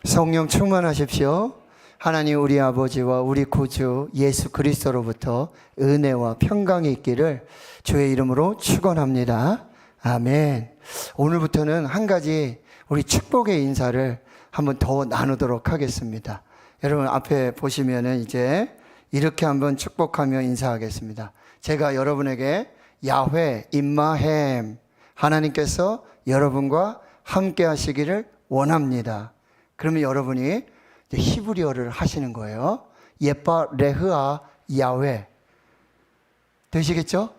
성령 충만하십시오. 하나님 우리 아버지와 우리 구주 예수 그리스도로부터 은혜와 평강이 있기를 주의 이름으로 축원합니다. 아멘. 오늘부터는 한 가지 우리 축복의 인사를 한번 더 나누도록 하겠습니다. 여러분 앞에 보시면은 이제 이렇게 한번 축복하며 인사하겠습니다. 제가 여러분에게 야훼 임마햄, 하나님께서 여러분과 함께 하시기를 원합니다. 그러면 여러분이 히브리어를 하시는 거예요. 예빠 레흐아 야훼 되시겠죠?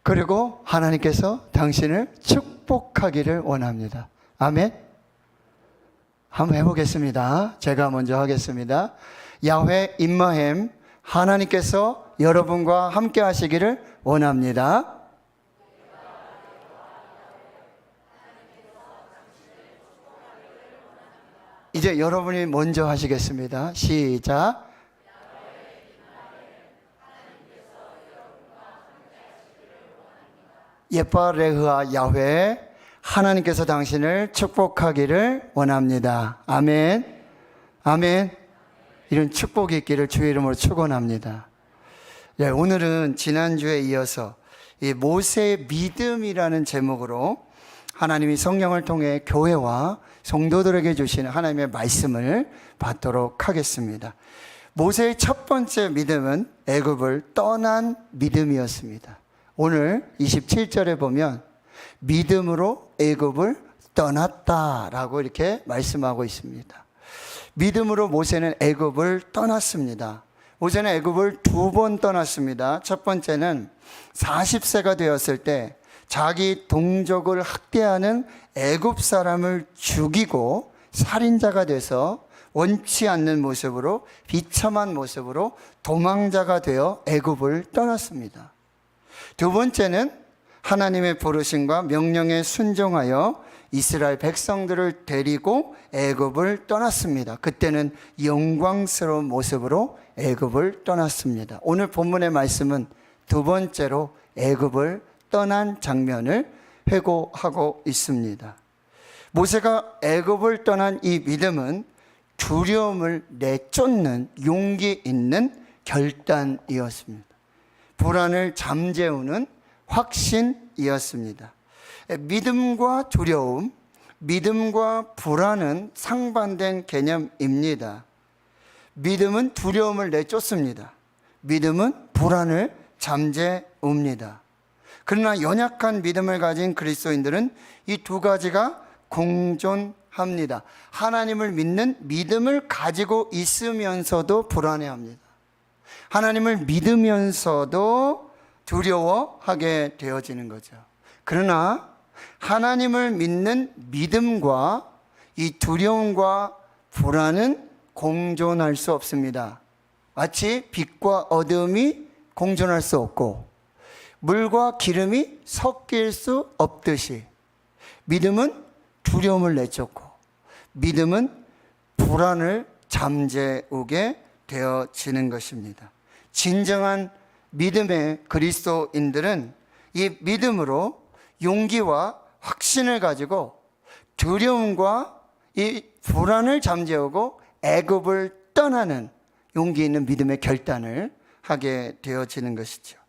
그리고 하나님께서 당신을 축복하기를 원합니다. 아멘. 한번 해보겠습니다. 제가 먼저 하겠습니다. 야훼 임마햄, 하나님께서 여러분과 함께 하시기를 원합니다. 이제 여러분이 먼저 하시겠습니다. 시작. 예빠 레흐아 야훼, 하나님께서 당신을 축복하기를 원합니다. 아멘. 아멘. 이런 축복이 있기를 주의 이름으로 축원합니다. 네, 오늘은 지난주에 이어서 이 모세의 믿음이라는 제목으로 하나님이 성령을 통해 교회와 성도들에게 주시는 하나님의 말씀을 받도록 하겠습니다. 모세의 첫 번째 믿음은 애굽을 떠난 믿음이었습니다. 오늘 27절에 보면 믿음으로 애굽을 떠났다라고 이렇게 말씀하고 있습니다. 믿음으로 모세는 애굽을 떠났습니다. 모세는 애굽을 2번 떠났습니다. 첫 번째는 40세가 되었을 때 자기 동족을 학대하는 애굽 사람을 죽이고 살인자가 돼서 원치 않는 모습으로, 비참한 모습으로 도망자가 되어 애굽을 떠났습니다. 두 번째는 하나님의 부르심과 명령에 순종하여 이스라엘 백성들을 데리고 애굽을 떠났습니다. 그때는 영광스러운 모습으로 애굽을 떠났습니다. 오늘 본문의 말씀은 두 번째로 애굽을 떠난 장면을 회고하고 있습니다. 모세가 애굽을 떠난 이 믿음은 두려움을 내쫓는 용기 있는 결단이었습니다. 불안을 잠재우는 확신이었습니다. 믿음과 두려움, 믿음과 불안은 상반된 개념입니다. 믿음은 두려움을 내쫓습니다. 믿음은 불안을 잠재웁니다. 그러나 연약한 믿음을 가진 그리스도인들은 이 두 가지가 공존합니다. 하나님을 믿는 믿음을 가지고 있으면서도 불안해합니다. 하나님을 믿으면서도 두려워하게 되어지는 거죠. 그러나 하나님을 믿는 믿음과 이 두려움과 불안은 공존할 수 없습니다. 마치 빛과 어둠이 공존할 수 없고 물과 기름이 섞일 수 없듯이 믿음은 두려움을 내쫓고 믿음은 불안을 잠재우게 되어지는 것입니다. 진정한 믿음의 그리스도인들은 이 믿음으로 용기와 확신을 가지고 두려움과 이 불안을 잠재우고 애굽을 떠나는 용기 있는 믿음의 결단을 하게 되어지는 것이죠.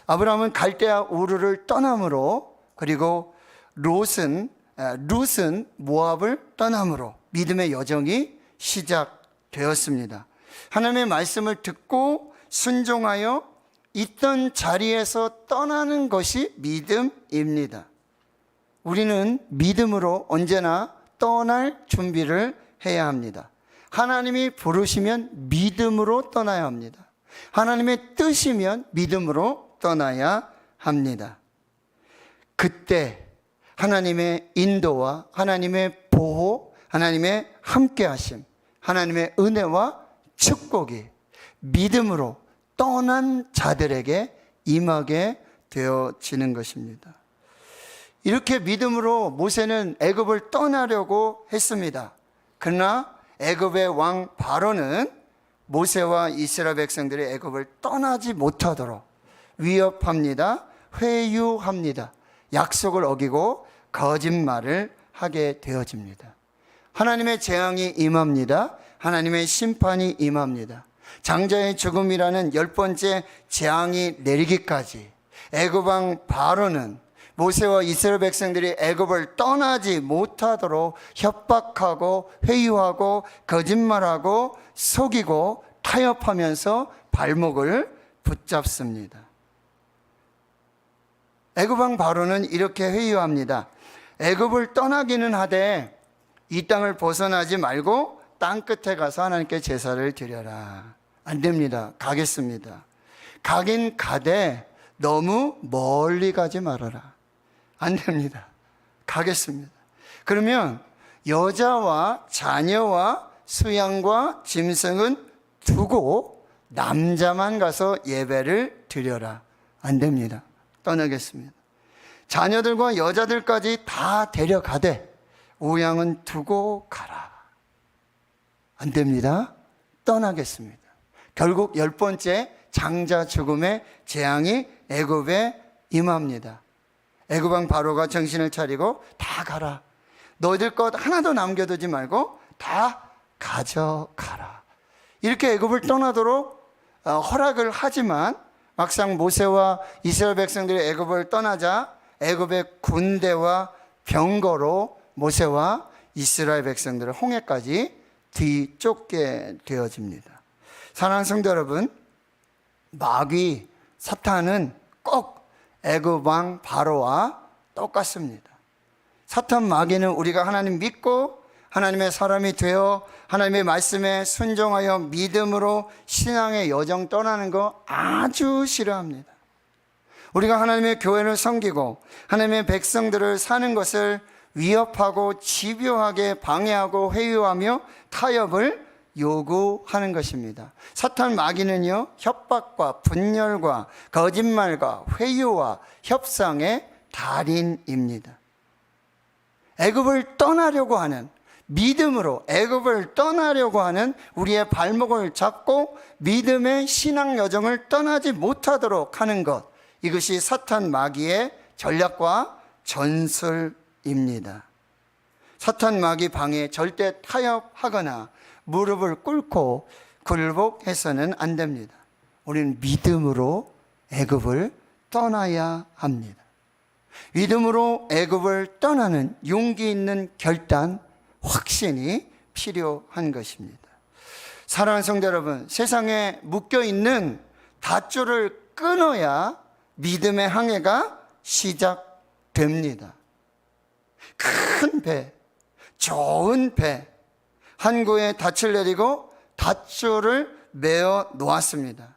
아브라함은 갈대아 우르를 떠남으로, 그리고 룻은 모압을 떠남으로 믿음의 여정이 시작되었습니다. 하나님의 말씀을 듣고 순종하여 있던 자리에서 떠나는 것이 믿음입니다. 우리는 믿음으로 언제나 떠날 준비를 해야 합니다. 하나님이 부르시면 믿음으로 떠나야 합니다. 하나님의 뜻이면 믿음으로 떠나야 합니다. 그때 하나님의 인도와 하나님의 보호, 하나님의 함께하심, 하나님의 은혜와 축복이 믿음으로 떠난 자들에게 임하게 되어지는 것입니다. 이렇게 믿음으로 모세는 애굽을 떠나려고 했습니다. 그러나 애굽의 왕 바로는 모세와 이스라엘 백성들이 애굽을 떠나지 못하도록 위협합니다. 회유합니다. 약속을 어기고 거짓말을 하게 되어집니다. 하나님의 재앙이 임합니다. 하나님의 심판이 임합니다. 장자의 죽음이라는 10번째 재앙이 내리기까지 애굽 왕 바로는 모세와 이스라엘 백성들이 애굽을 떠나지 못하도록 협박하고 회유하고 거짓말하고 속이고 타협하면서 발목을 붙잡습니다. 애굽 왕 바로는 이렇게 회유합니다. 애굽을 떠나기는 하되 이 땅을 벗어나지 말고 땅 끝에 가서 하나님께 제사를 드려라. 안 됩니다. 가겠습니다. 가긴 가되 너무 멀리 가지 말아라. 안 됩니다. 가겠습니다. 그러면 여자와 자녀와 수양과 짐승은 두고 남자만 가서 예배를 드려라. 안 됩니다. 떠나겠습니다. 자녀들과 여자들까지 다 데려가되 우양은 두고 가라. 안 됩니다. 떠나겠습니다. 결국 10번째 장자 죽음의 재앙이 애굽에 임합니다. 애굽 왕 바로가 정신을 차리고 다 가라. 너희들 것 하나도 남겨두지 말고 다 가져가라. 이렇게 애굽을 떠나도록 허락을 하지만 막상 모세와 이스라엘 백성들이 애굽을 떠나자 애굽의 군대와 병거로 모세와 이스라엘 백성들을 홍해까지 뒤쫓게 되어집니다. 사랑하는 성도 여러분, 마귀 사탄은 꼭 애굽 왕 바로와 똑같습니다. 사탄 마귀는 우리가 하나님 믿고 하나님의 사람이 되어 하나님의 말씀에 순종하여 믿음으로 신앙의 여정 떠나는 거 아주 싫어합니다. 우리가 하나님의 교회를 섬기고 하나님의 백성들을 사는 것을 위협하고 집요하게 방해하고 회유하며 타협을 요구하는 것입니다. 사탄 마귀는요, 협박과 분열과 거짓말과 회유와 협상의 달인입니다. 애굽을 떠나려고 하는, 믿음으로 애굽을 떠나려고 하는 우리의 발목을 잡고 믿음의 신앙 여정을 떠나지 못하도록 하는 것, 이것이 사탄 마귀의 전략과 전술입니다. 사탄 마귀 방해 절대 타협하거나 무릎을 꿇고 굴복해서는 안 됩니다. 우리는 믿음으로 애굽을 떠나야 합니다. 믿음으로 애굽을 떠나는 용기 있는 결단, 확신이 필요한 것입니다. 사랑하는 성도 여러분, 세상에 묶여있는 닷줄을 끊어야 믿음의 항해가 시작됩니다. 큰 배, 좋은 배, 항구에 닻을 내리고 닷줄을 메어 놓았습니다.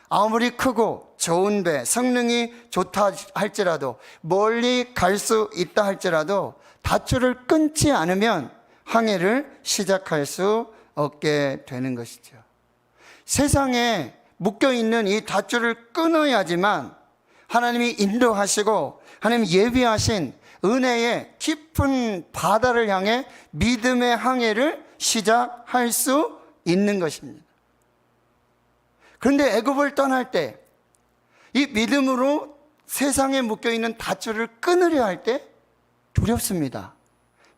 아무리 크고 좋은 배, 성능이 좋다 할지라도, 멀리 갈 수 있다 할지라도 닷줄을 끊지 않으면 항해를 시작할 수 없게 되는 것이죠. 세상에 묶여있는 이 닷줄을 끊어야지만 하나님이 인도하시고 하나님 예비하신 은혜의 깊은 바다를 향해 믿음의 항해를 시작할 수 있는 것입니다. 그런데 애굽을 떠날 때 이 믿음으로 세상에 묶여있는 닷줄을 끊으려 할 때 두렵습니다.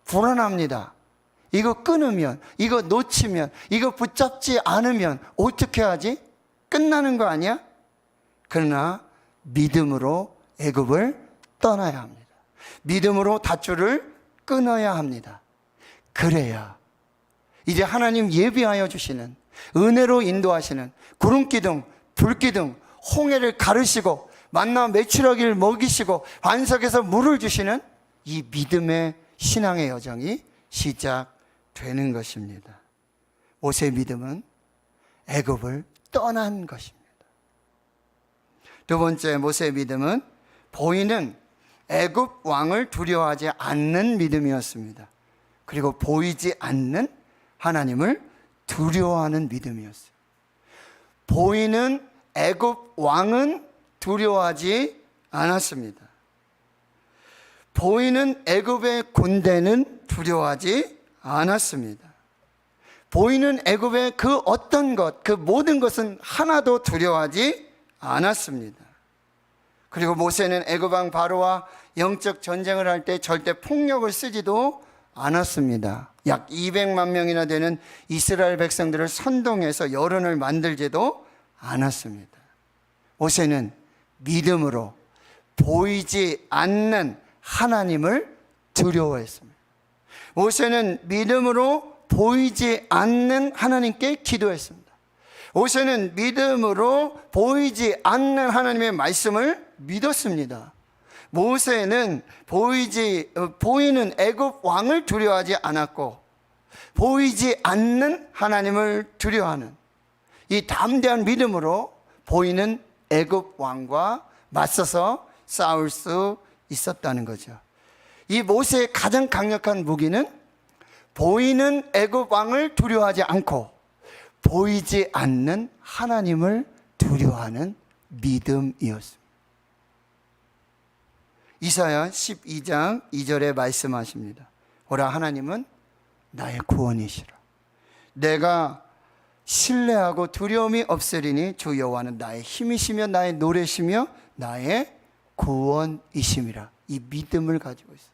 불안합니다. 이거 끊으면, 이거 놓치면, 이거 붙잡지 않으면 어떻게 하지? 끝나는 거 아니야? 그러나 믿음으로 애굽을 떠나야 합니다. 믿음으로 닷줄을 끊어야 합니다. 그래야 이제 하나님 예비하여 주시는, 은혜로 인도하시는 구름기둥, 불기둥, 홍해를 가르시고 만나 메추라기를 먹이시고 반석에서 물을 주시는 이 믿음의 신앙의 여정이 시작되는 것입니다. 모세의 믿음은 애굽을 떠난 것입니다. 두 번째, 모세의 믿음은 보이는 애굽 왕을 두려워하지 않는 믿음이었습니다. 그리고 보이지 않는 하나님을 두려워하는 믿음이었어요. 보이는 애굽 왕은 두려워하지 않았습니다. 보이는 애굽의 군대는 두려워하지 않았습니다. 보이는 애굽의 그 어떤 것, 그 모든 것은 하나도 두려워하지 않았습니다. 그리고 모세는 애굽 왕 바로와 영적 전쟁을 할 때 절대 폭력을 쓰지도 않았습니다. 약 200만 명이나 되는 이스라엘 백성들을 선동해서 여론을 만들지도 않았습니다. 모세는 믿음으로 보이지 않는 하나님을 두려워했습니다. 모세는 믿음으로 보이지 않는 하나님께 기도했습니다. 모세는 믿음으로 보이지 않는 하나님의 말씀을 믿었습니다. 모세는 보이는 애굽 왕을 두려워하지 않았고 보이지 않는 하나님을 두려워하는 이 담대한 믿음으로 보이는 애굽 왕과 맞서서 싸울 수 있었다는 거죠. 이 모세의 가장 강력한 무기는 보이는 애굽 왕을 두려워하지 않고 보이지 않는 하나님을 두려워하는 믿음이었습니다. 이사야 12장 2절에 말씀하십니다. 오라 하나님은 나의 구원이시라. 내가 신뢰하고 두려움이 없으리니 주 여호와는 나의 힘이시며 나의 노래시며 나의 구원이심이라. 이 믿음을 가지고 있어요.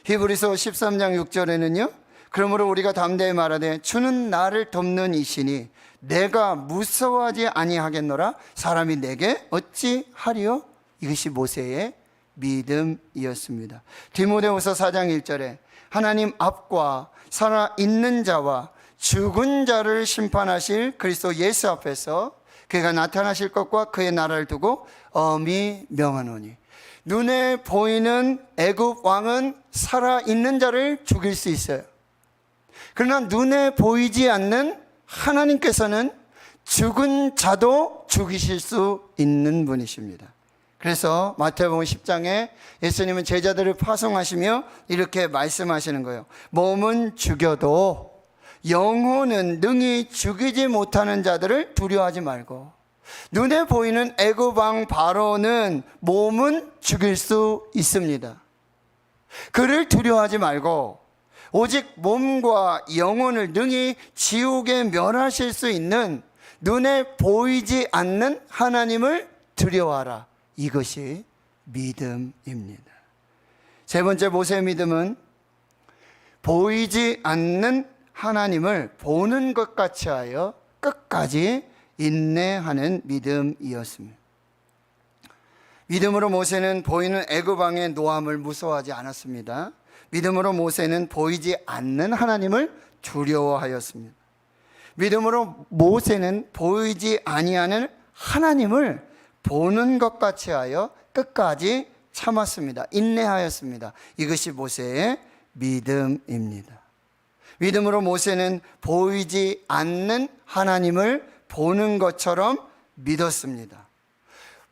히브리서 13장 6절에는요. 그러므로 우리가 담대히 말하되 주는 나를 돕는 이시니 내가 무서워하지 아니하겠노라. 사람이 내게 어찌 하리요? 이것이 모세의 믿음이었습니다. 디모데후서 4장 1절에 하나님 앞과 살아있는 자와 죽은 자를 심판하실 그리스도 예수 앞에서 그가 나타나실 것과 그의 나라를 두고 엄히 명하노니. 눈에 보이는 애굽 왕은 살아있는 자를 죽일 수 있어요. 그러나 눈에 보이지 않는 하나님께서는 죽은 자도 죽이실 수 있는 분이십니다. 그래서 마태복음 10장에 예수님은 제자들을 파송하시며 이렇게 말씀하시는 거예요. 몸은 죽여도 영혼은 능히 죽이지 못하는 자들을 두려워하지 말고, 눈에 보이는 애굽 왕 바로는 몸은 죽일 수 있습니다. 그를 두려워하지 말고 오직 몸과 영혼을 능히 지옥에 멸하실 수 있는 눈에 보이지 않는 하나님을 두려워하라. 이것이 믿음입니다. 세 번째 모세의 믿음은 보이지 않는 하나님을 보는 것 같이 하여 끝까지 인내하는 믿음이었습니다. 믿음으로 모세는 보이는 애굽 왕의 노함을 무서워하지 않았습니다. 믿음으로 모세는 보이지 않는 하나님을 두려워하였습니다. 믿음으로 모세는 보이지 아니하는 하나님을 보는 것 같이 하여 끝까지 참았습니다. 인내하였습니다. 이것이 모세의 믿음입니다. 믿음으로 모세는 보이지 않는 하나님을 보는 것처럼 믿었습니다.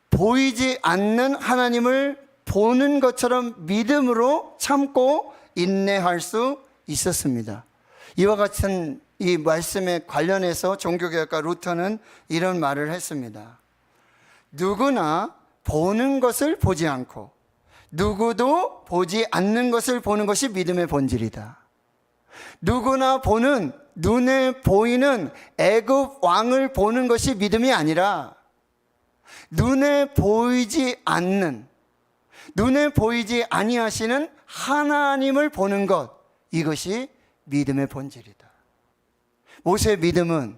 보이지 않는 하나님을 보는 것처럼 믿음으로 참고 인내할 수 있었습니다. 이와 같은 이 말씀에 관련해서 종교개혁가 루터는 이런 말을 했습니다. 누구나 보는 것을 보지 않고 누구도 보지 않는 것을 보는 것이 믿음의 본질이다. 누구나 보는, 눈에 보이는 애굽 왕을 보는 것이 믿음이 아니라 눈에 보이지 않는, 눈에 보이지 아니하시는 하나님을 보는 것, 이것이 믿음의 본질이다. 모세의 믿음은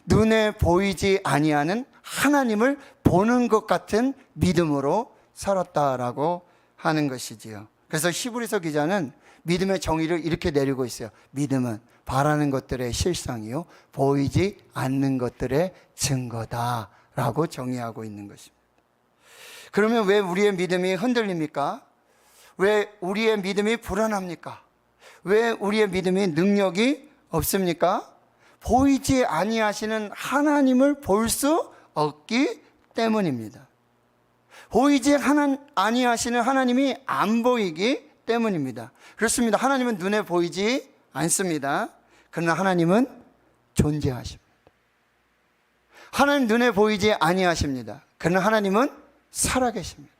눈에 보이지 아니하는 하나님을 보는 것 같은 믿음으로 살았다라고 하는 것이지요. 그래서 히브리서 기자는 믿음의 정의를 이렇게 내리고 있어요. 믿음은 바라는 것들의 실상이요 보이지 않는 것들의 증거다라고 정의하고 있는 것입니다. 그러면 왜 우리의 믿음이 흔들립니까? 왜 우리의 믿음이 불안합니까? 왜 우리의 믿음이 능력이 없습니까? 보이지 아니하시는 하나님을 볼 수 없기 때문입니다. 보이지 아니하시는 하나님이 안 보이기 때문입니다. 그렇습니다. 하나님은 눈에 보이지 않습니다. 그러나 하나님은 존재하십니다. 하나님 눈에 보이지 아니하십니다. 그러나 하나님은 살아계십니다.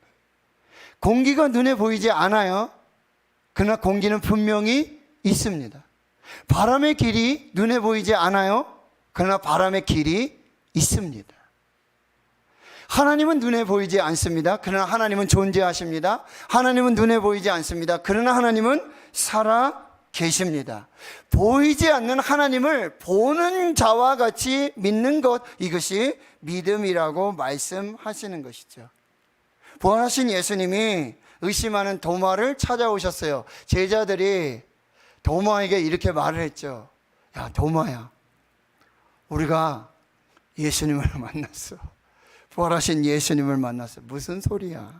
공기가 눈에 보이지 않아요. 그러나 공기는 분명히 있습니다. 바람의 길이 눈에 보이지 않아요. 그러나 바람의 길이 있습니다. 하나님은 눈에 보이지 않습니다. 그러나 하나님은 존재하십니다. 하나님은 눈에 보이지 않습니다. 그러나 하나님은 살아 계십니다. 보이지 않는 하나님을 보는 자와 같이 믿는 것, 이것이 믿음이라고 말씀하시는 것이죠. 부활하신 예수님이 의심하는 도마를 찾아오셨어요. 제자들이 도마에게 이렇게 말을 했죠. 야, 도마야, 우리가 예수님을 만났어. 부활하신 예수님을 만났어. 무슨 소리야?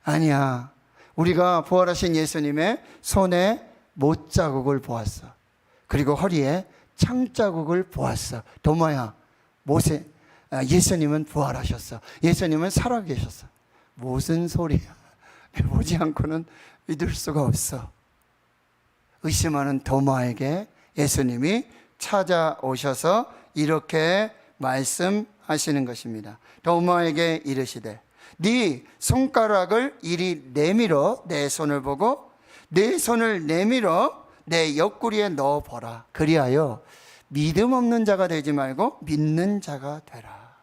아니야, 우리가 부활하신 예수님의 손에 못자국을 보았어. 그리고 허리에 창자국을 보았어. 도마야, 예수님은 부활하셨어. 예수님은 살아계셨어. 무슨 소리야? 보지 않고는 믿을 수가 없어. 의심하는 도마에게 예수님이 찾아오셔서 이렇게 말씀하시는 것입니다. 도마에게 이르시되 네 손가락을 이리 내밀어 내 손을 보고 내 손을 내밀어 내 옆구리에 넣어보라. 그리하여 믿음 없는 자가 되지 말고 믿는 자가 되라.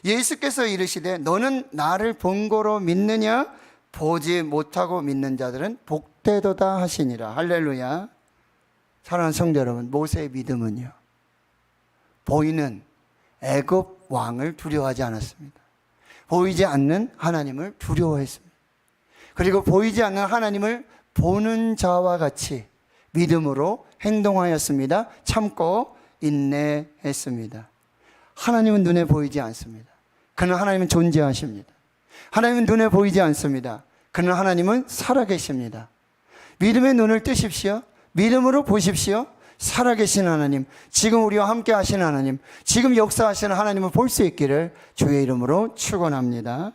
예수께서 이르시되 너는 나를 본 거로 믿느냐? 보지 못하고 믿는 자들은 복되도다 하시니라. 할렐루야. 사랑하는 성도 여러분, 모세의 믿음은요, 보이는 애굽 왕을 두려워하지 않았습니다. 보이지 않는 하나님을 두려워했습니다. 그리고 보이지 않는 하나님을 보는 자와 같이 믿음으로 행동하였습니다. 참고 인내했습니다. 하나님은 눈에 보이지 않습니다. 그러나 하나님은 존재하십니다. 하나님은 눈에 보이지 않습니다. 그러나 하나님은 살아계십니다. 믿음의 눈을 뜨십시오. 믿음으로 보십시오. 살아계신 하나님, 지금 우리와 함께 하시는 하나님, 지금 역사하시는 하나님을 볼 수 있기를 주의 이름으로 축원합니다.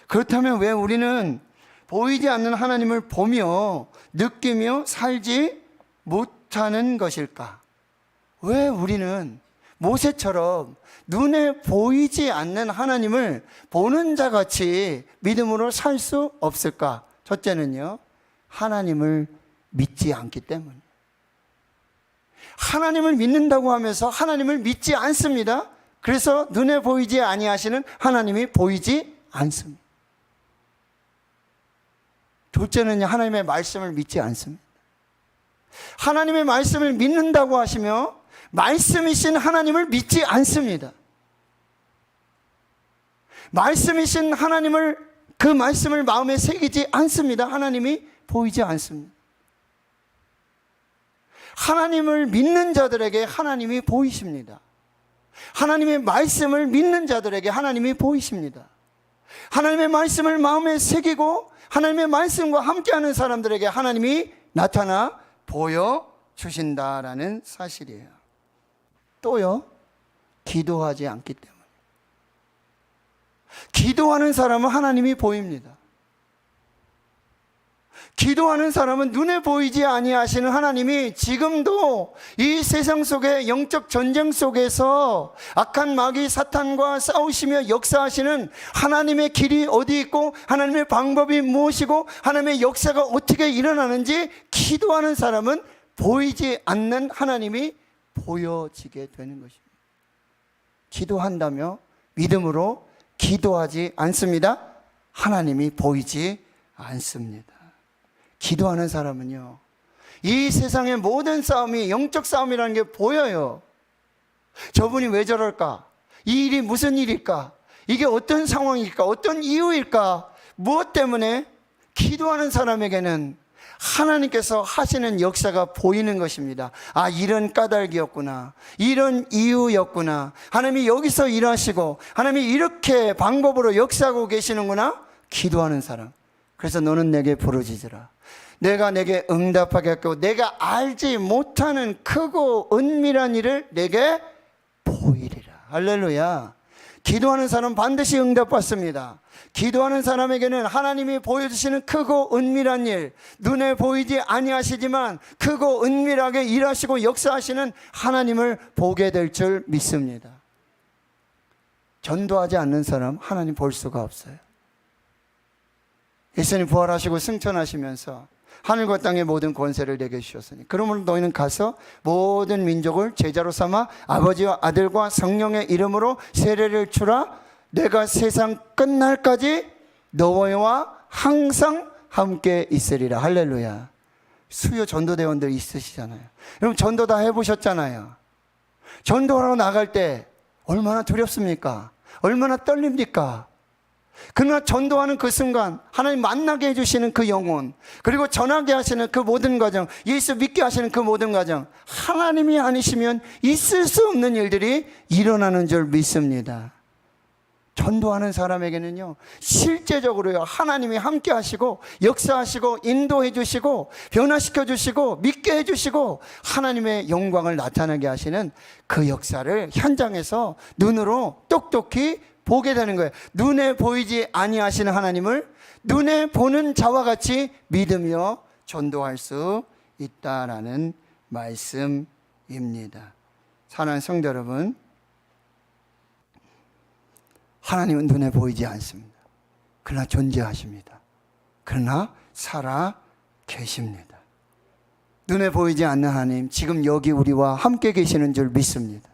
그렇다면 왜 우리는 보이지 않는 하나님을 보며 느끼며 살지 못하는 것일까? 왜 우리는 모세처럼 눈에 보이지 않는 하나님을 보는 자같이 믿음으로 살 수 없을까? 첫째는요, 하나님을 믿지 않기 때문이에요. 하나님을 믿는다고 하면서 하나님을 믿지 않습니다. 그래서 눈에 보이지 아니하시는 하나님이 보이지 않습니다. 둘째는 하나님의 말씀을 믿지 않습니다. 하나님의 말씀을 믿는다고 하시며 말씀이신 하나님을 믿지 않습니다. 말씀이신 하나님을, 그 말씀을 마음에 새기지 않습니다. 하나님이 보이지 않습니다. 하나님을 믿는 자들에게 하나님이 보이십니다. 하나님의 말씀을 믿는 자들에게 하나님이 보이십니다. 하나님의 말씀을 마음에 새기고 하나님의 말씀과 함께하는 사람들에게 하나님이 나타나 보여주신다라는 사실이에요. 또요, 기도하지 않기 때문에. 기도하는 사람은 하나님이 보입니다. 기도하는 사람은 눈에 보이지 아니하시는 하나님이 지금도 이 세상 속의 영적 전쟁 속에서 악한 마귀 사탄과 싸우시며 역사하시는 하나님의 길이 어디 있고 하나님의 방법이 무엇이고 하나님의 역사가 어떻게 일어나는지 기도하는 사람은 보이지 않는 하나님이 보여지게 되는 것입니다. 기도한다며 믿음으로 기도하지 않습니다. 하나님이 보이지 않습니다. 기도하는 사람은요, 이 세상의 모든 싸움이 영적 싸움이라는 게 보여요. 저분이 왜 저럴까? 이 일이 무슨 일일까? 이게 어떤 상황일까? 어떤 이유일까? 무엇 때문에? 기도하는 사람에게는 하나님께서 하시는 역사가 보이는 것입니다. 아, 이런 까닭이었구나, 이런 이유였구나, 하나님이 여기서 일하시고 하나님이 이렇게 방법으로 역사하고 계시는구나. 기도하는 사람. 그래서 너는 내게 부르짖으라. 내가 내게 응답하겠고 내가 알지 못하는 크고 은밀한 일을 내게 보이리라. 할렐루야. 기도하는 사람 반드시 응답받습니다. 기도하는 사람에게는 하나님이 보여주시는 크고 은밀한 일, 눈에 보이지 아니하시지만 크고 은밀하게 일하시고 역사하시는 하나님을 보게 될 줄 믿습니다. 전도하지 않는 사람 하나님 볼 수가 없어요. 예수님 부활하시고 승천하시면서 하늘과 땅의 모든 권세를 내게 주셨으니 그러므로 너희는 가서 모든 민족을 제자로 삼아 아버지와 아들과 성령의 이름으로 세례를 주라. 내가 세상 끝날까지 너희와 항상 함께 있으리라. 할렐루야. 수요 전도대원들 있으시잖아요. 여러분 전도 다 해보셨잖아요. 전도하러 나갈 때 얼마나 두렵습니까? 얼마나 떨립니까? 그러나 전도하는 그 순간 하나님 만나게 해주시는 그 영혼, 그리고 전하게 하시는 그 모든 과정, 예수 믿게 하시는 그 모든 과정, 하나님이 아니시면 있을 수 없는 일들이 일어나는 줄 믿습니다. 전도하는 사람에게는요, 실제적으로요, 하나님이 함께 하시고 역사하시고 인도해 주시고 변화시켜 주시고 믿게 해 주시고 하나님의 영광을 나타나게 하시는 그 역사를 현장에서 눈으로 똑똑히 보게 되는 거예요. 눈에 보이지 아니하시는 하나님을 눈에 보는 자와 같이 믿으며 전도할 수 있다라는 말씀입니다. 사랑하는 성도 여러분, 하나님은 눈에 보이지 않습니다. 그러나 존재하십니다. 그러나 살아 계십니다. 눈에 보이지 않는 하나님, 지금 여기 우리와 함께 계시는 줄 믿습니다.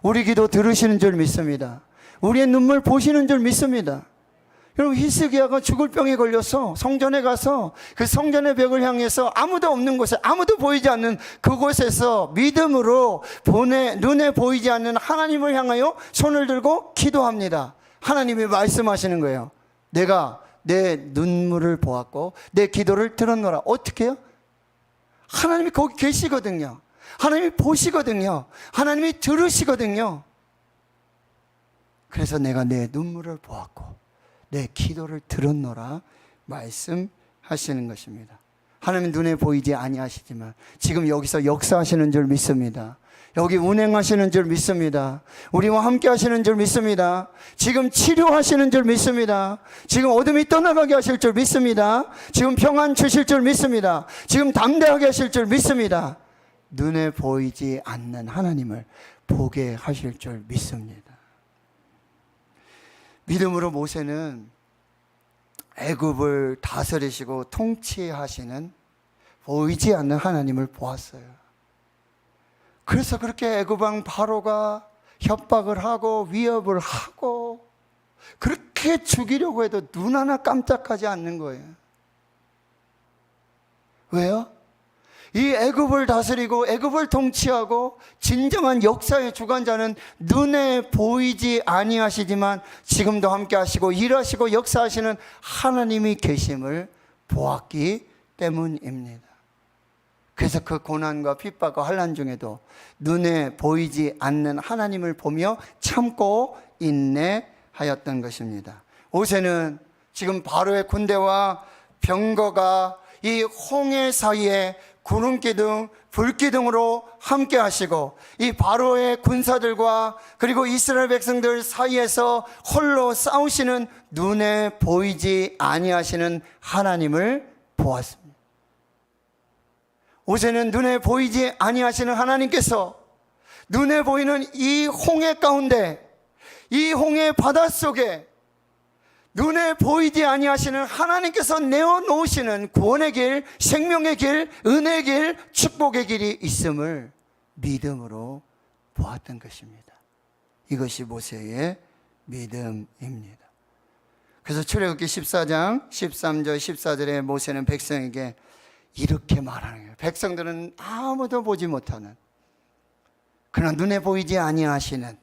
우리 기도 들으시는 줄 믿습니다. 우리의 눈물 보시는 줄 믿습니다. 여러분, 히스기야가 죽을 병에 걸려서 성전에 가서 그 성전의 벽을 향해서 아무도 없는 곳에, 아무도 보이지 않는 그곳에서 믿음으로 눈에 보이지 않는 하나님을 향하여 손을 들고 기도합니다. 하나님이 말씀하시는 거예요. 내가 내 눈물을 보았고 내 기도를 들었노라. 어떻게 해요? 하나님이 거기 계시거든요. 하나님이 보시거든요. 하나님이 들으시거든요. 그래서 내가 내 눈물을 보았고 내 기도를 들었노라 말씀하시는 것입니다. 하나님 눈에 보이지 아니하시지만 지금 여기서 역사하시는 줄 믿습니다. 여기 운행하시는 줄 믿습니다. 우리와 함께 하시는 줄 믿습니다. 지금 치료하시는 줄 믿습니다. 지금 어둠이 떠나가게 하실 줄 믿습니다. 지금 평안 주실 줄 믿습니다. 지금 담대하게 하실 줄 믿습니다. 눈에 보이지 않는 하나님을 보게 하실 줄 믿습니다. 믿음으로 모세는 애굽을 다스리시고 통치하시는 보이지 않는 하나님을 보았어요. 그래서 그렇게 애굽 왕 바로가 협박을 하고 위협을 하고 그렇게 죽이려고 해도 눈 하나 깜짝하지 않는 거예요. 왜요? 이 애굽을 다스리고 애굽을 통치하고 진정한 역사의 주관자는 눈에 보이지 아니하시지만 지금도 함께 하시고 일하시고 역사하시는 하나님이 계심을 보았기 때문입니다. 그래서 그 고난과 핍박과 환난 중에도 눈에 보이지 않는 하나님을 보며 참고 인내하였던 것입니다. 모세는 지금 바로의 군대와 병거가 이 홍해 사이에 구름기둥, 불기둥으로 함께 하시고 이 바로의 군사들과 그리고 이스라엘 백성들 사이에서 홀로 싸우시는 눈에 보이지 아니하시는 하나님을 보았습니다. 모세는 눈에 보이지 아니하시는 하나님께서 눈에 보이는 이 홍해 가운데, 이 홍해 바닷속에 눈에 보이지 아니하시는 하나님께서 내어놓으시는 구원의 길, 생명의 길, 은혜의 길, 축복의 길이 있음을 믿음으로 보았던 것입니다. 이것이 모세의 믿음입니다. 그래서 출애굽기 14장 13절 14절에 모세는 백성에게 이렇게 말하는 거예요. 백성들은 아무도 보지 못하는, 그러나 눈에 보이지 아니하시는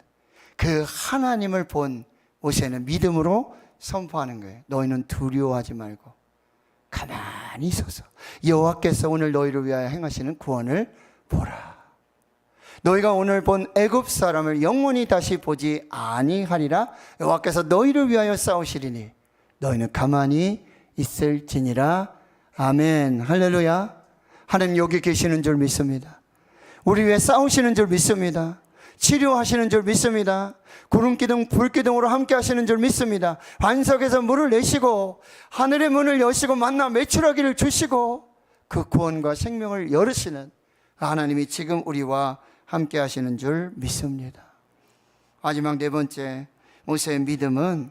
그 하나님을 본 모세는 믿음으로 선포하는 거예요. 너희는 두려워하지 말고 가만히 서서 여호와께서 오늘 너희를 위하여 행하시는 구원을 보라. 너희가 오늘 본 애굽 사람을 영원히 다시 보지 아니하리라. 여호와께서 너희를 위하여 싸우시리니 너희는 가만히 있을지니라. 아멘. 할렐루야. 하나님 여기 계시는 줄 믿습니다. 우리 위해 싸우시는 줄 믿습니다. 치료하시는 줄 믿습니다. 구름기둥, 불기둥으로 함께 하시는 줄 믿습니다. 반석에서 물을 내시고 하늘의 문을 여시고 만나 매출하기를 주시고 그 구원과 생명을 열으시는 하나님이 지금 우리와 함께 하시는 줄 믿습니다. 마지막 네 번째, 모세의 믿음은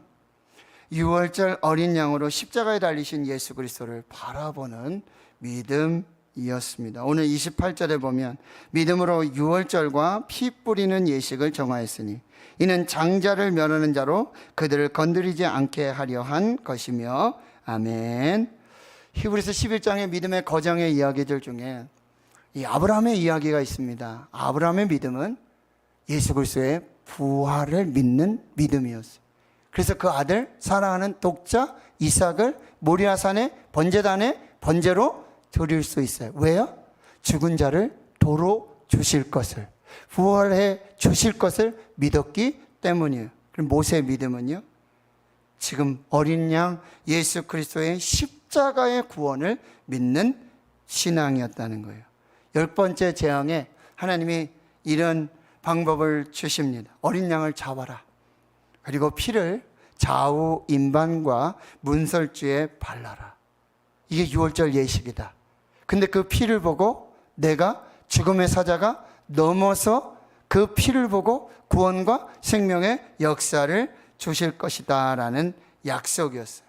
유월절 어린 양으로 십자가에 달리신 예수 그리스도를 바라보는 믿음이었습니다. 오늘 28절에 보면 믿음으로 유월절과 피 뿌리는 예식을 정하였으니 이는 장자를 멸하는 자로 그들을 건드리지 않게 하려 한 것이며. 아멘. 히브리서 11장의 믿음의 거정의 이야기들 중에 이 아브라함의 이야기가 있습니다. 아브라함의 믿음은 예수 그리스도의 부활을 믿는 믿음이었어요. 그래서 그 아들 사랑하는 독자 이삭을 모리아산의 번제단의 번제로 드릴 수 있어요. 왜요? 죽은 자를 도로 주실 것을, 부활해 주실 것을 믿었기 때문이에요. 그럼 모세의 믿음은요, 지금 어린 양 예수 그리스도의 십자가의 구원을 믿는 신앙이었다는 거예요. 10번째 재앙에 하나님이 이런 방법을 주십니다. 어린 양을 잡아라. 그리고 피를 좌우 임반과 문설주에 발라라. 이게 6월절 예식이다. 근데 그 피를 보고 내가 죽음의 사자가 넘어서 그 피를 보고 구원과 생명의 역사를 주실 것이다 라는 약속이었어요.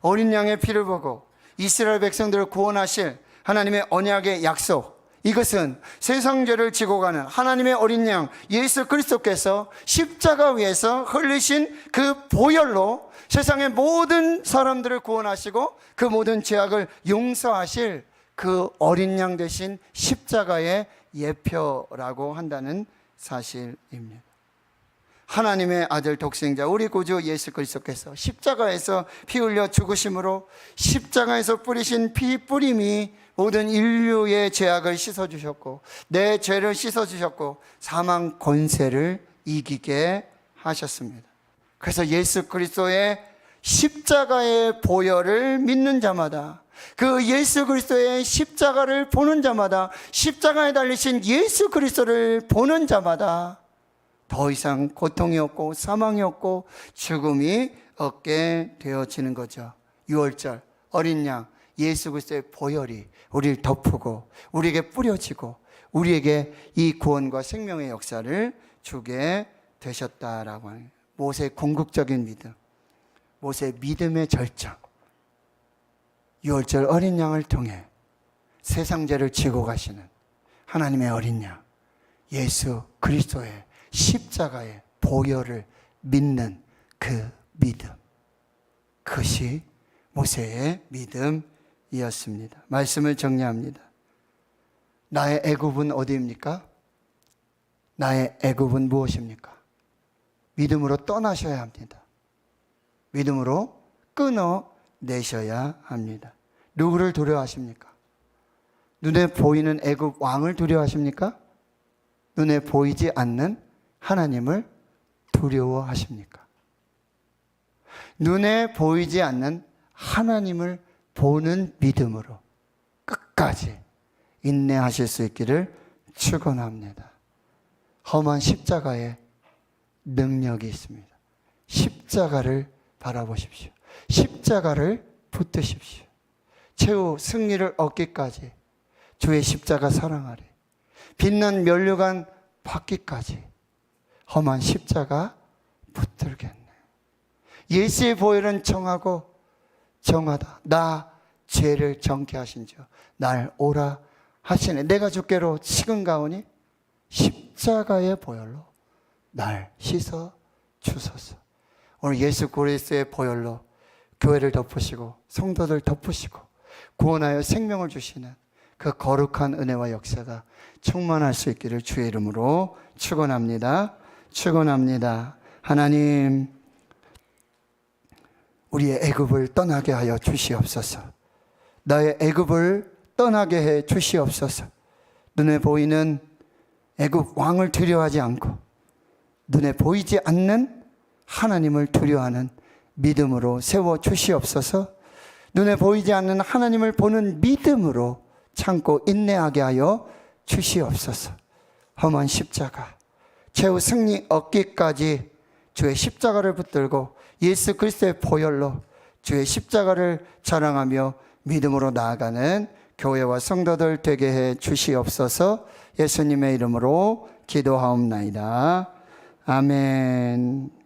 어린 양의 피를 보고 이스라엘 백성들을 구원하실 하나님의 언약의 약속, 이것은 세상 죄를 지고 가는 하나님의 어린 양 예수 그리스도께서 십자가 위에서 흘리신 그 보혈로 세상의 모든 사람들을 구원하시고 그 모든 죄악을 용서하실 그 어린 양 대신 십자가의 예표라고 한다는 사실입니다. 하나님의 아들 독생자 우리 구주 예수 그리스도께서 십자가에서 피 흘려 죽으심으로 십자가에서 뿌리신 피 뿌림이 모든 인류의 죄악을 씻어주셨고 내 죄를 씻어주셨고 사망 권세를 이기게 하셨습니다. 그래서 예수 그리스도의 십자가의 보혈을 믿는 자마다, 그 예수 그리스도의 십자가를 보는 자마다, 십자가에 달리신 예수 그리스도를 보는 자마다 더 이상 고통이 없고 사망이 없고 죽음이 없게 되어지는 거죠. 6월절 어린 양 예수 그리스도의 보혈이 우리를 덮고 우리에게 뿌려지고 우리에게 이 구원과 생명의 역사를 주게 되셨다라고 하는 모세의 궁극적인 믿음, 모세의 믿음의 절정. 6월절 어린 양을 통해 세상 죄를 지고 가시는 하나님의 어린 양 예수 그리스도의 십자가의 보혈을 믿는 그 믿음, 그것이 모세의 믿음이었습니다. 말씀을 정리합니다. 나의 애굽은 어디입니까? 나의 애굽은 무엇입니까? 믿음으로 떠나셔야 합니다. 믿음으로 끊어내셔야 합니다. 누구를 두려워하십니까? 눈에 보이는 애굽 왕을 두려워하십니까? 눈에 보이지 않는 하나님을 두려워하십니까? 눈에 보이지 않는 하나님을 보는 믿음으로 끝까지 인내하실 수 있기를 축원합니다. 험한 십자가에 능력이 있습니다. 십자가를 바라보십시오. 십자가를 붙드십시오. 최후 승리를 얻기까지 주의 십자가 사랑하리. 빛난 면류관 받기까지 험한 십자가 붙들겠네. 예수의 보혈은 정하고 정하다. 나 죄를 정케 하신 주 날 오라 하시네. 내가 주께로 식은가오니 십자가의 보혈로 날 씻어 주소서. 오늘 예수 그리스도의 보혈로 교회를 덮으시고 성도들 덮으시고 구원하여 생명을 주시는 그 거룩한 은혜와 역사가 충만할 수 있기를 주의 이름으로 축원합니다. 축원합니다. 하나님, 우리의 애굽을 떠나게 하여 주시옵소서. 나의 애굽을 떠나게 해 주시옵소서. 눈에 보이는 애굽 왕을 두려워하지 않고 눈에 보이지 않는 하나님을 두려워하는 믿음으로 세워 주시옵소서. 눈에 보이지 않는 하나님을 보는 믿음으로 참고 인내하게 하여 주시옵소서. 험한 십자가 최후 승리 얻기까지 주의 십자가를 붙들고 예수 그리스도의 보혈로 주의 십자가를 자랑하며 믿음으로 나아가는 교회와 성도들 되게 해 주시옵소서. 예수님의 이름으로 기도하옵나이다. 아멘.